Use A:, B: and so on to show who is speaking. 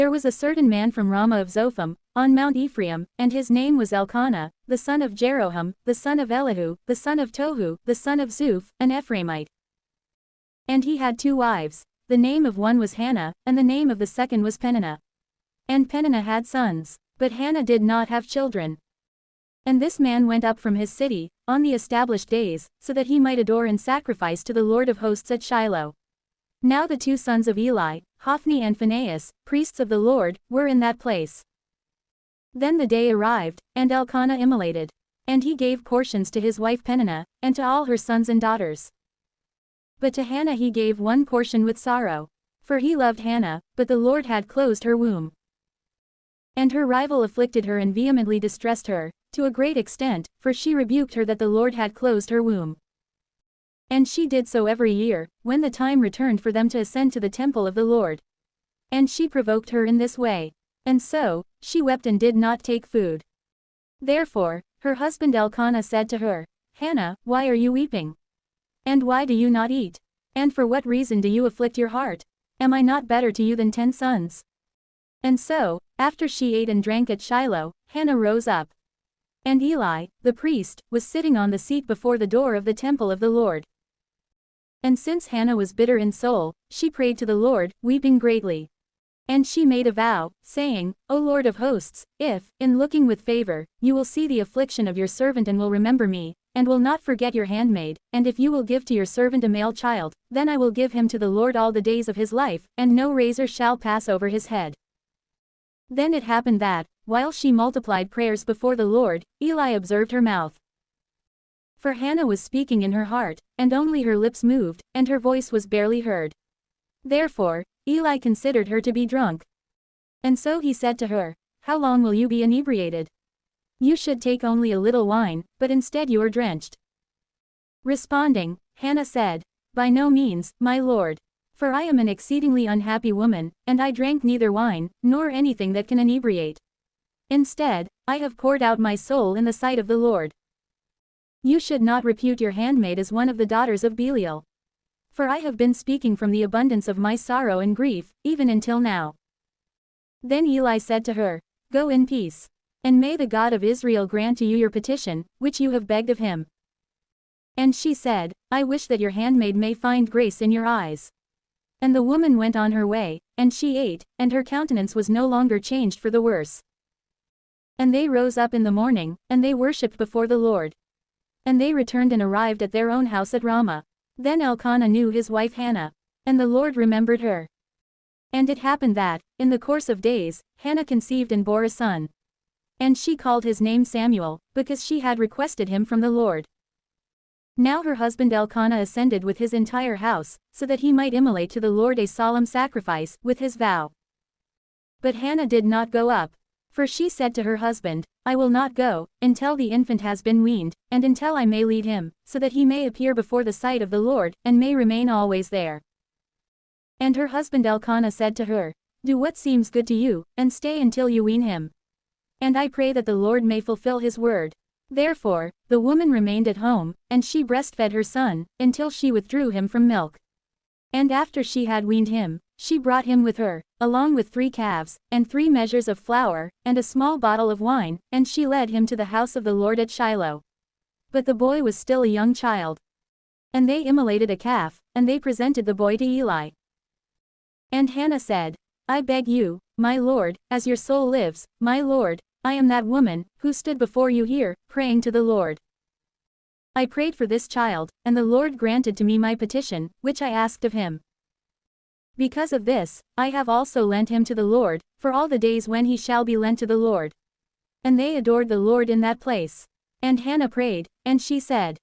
A: There was a certain man from Ramah of Zophim, on Mount Ephraim, and his name was Elkanah, the son of Jeroham, the son of Elihu, the son of Tohu, the son of Zuph, an Ephraimite. And he had 2 wives. The name of one was Hannah, and the name of the second was Peninnah. And Peninnah had sons, but Hannah did not have children. And this man went up from his city, on the established days, so that he might adore and sacrifice to the Lord of hosts at Shiloh. Now the 2 sons of Eli, Hophni and Phinehas, priests of the Lord, were in that place. Then the day arrived, and Elkanah immolated. And he gave portions to his wife Peninnah, and to all her sons and daughters. But to Hannah he gave 1 portion with sorrow. For he loved Hannah, but the Lord had closed her womb. And her rival afflicted her and vehemently distressed her, to a great extent, for she rebuked her that the Lord had closed her womb. And she did so every year, when the time returned for them to ascend to the temple of the Lord. And she provoked her in this way. And so, she wept and did not take food. Therefore, her husband Elkanah said to her, Hannah, why are you weeping? And why do you not eat? And for what reason do you afflict your heart? Am I not better to you than 10 sons? And so, after she ate and drank at Shiloh, Hannah rose up. And Eli, the priest, was sitting on the seat before the door of the temple of the Lord. And since Hannah was bitter in soul, she prayed to the Lord, weeping greatly. And she made a vow, saying, O Lord of hosts, if, in looking with favor, you will see the affliction of your servant and will remember me, and will not forget your handmaid, and if you will give to your servant a male child, then I will give him to the Lord all the days of his life, and no razor shall pass over his head. Then it happened that, while she multiplied prayers before the Lord, Eli observed her mouth. For Hannah was speaking in her heart, and only her lips moved, and her voice was barely heard. Therefore, Eli considered her to be drunk. And so he said to her, How long will you be inebriated? You should take only a little wine, but instead you are drenched. Responding, Hannah said, By no means, my lord. For I am an exceedingly unhappy woman, and I drank neither wine, nor anything that can inebriate. Instead, I have poured out my soul in the sight of the Lord. You should not repute your handmaid as one of the daughters of Belial. For I have been speaking from the abundance of my sorrow and grief, even until now. Then Eli said to her, Go in peace. And may the God of Israel grant to you your petition, which you have begged of him. And she said, I wish that your handmaid may find grace in your eyes. And the woman went on her way, and she ate, and her countenance was no longer changed for the worse. And they rose up in the morning, and they worshipped before the Lord. And they returned and arrived at their own house at Ramah. Then Elkanah knew his wife Hannah. And the Lord remembered her. And it happened that, in the course of days, Hannah conceived and bore a son. And she called his name Samuel, because she had requested him from the Lord. Now her husband Elkanah ascended with his entire house, so that he might immolate to the Lord a solemn sacrifice, with his vow. But Hannah did not go up. For she said to her husband, I will not go, until the infant has been weaned, and until I may lead him, so that he may appear before the sight of the Lord, and may remain always there. And her husband Elkanah said to her, Do what seems good to you, and stay until you wean him. And I pray that the Lord may fulfill his word. Therefore, the woman remained at home, and she breastfed her son, until she withdrew him from milk. And after she had weaned him, she brought him with her, along with 3 calves, and 3 measures of flour, and a small bottle of wine, and she led him to the house of the Lord at Shiloh. But the boy was still a young child. And they immolated a calf, and they presented the boy to Eli. And Hannah said, I beg you, my lord, as your soul lives, my lord, I am that woman, who stood before you here, praying to the Lord. I prayed for this child, and the Lord granted to me my petition, which I asked of him. Because of this, I have also lent him to the Lord, for all the days when he shall be lent to the Lord. And they adored the Lord in that place. And Hannah prayed, and she said,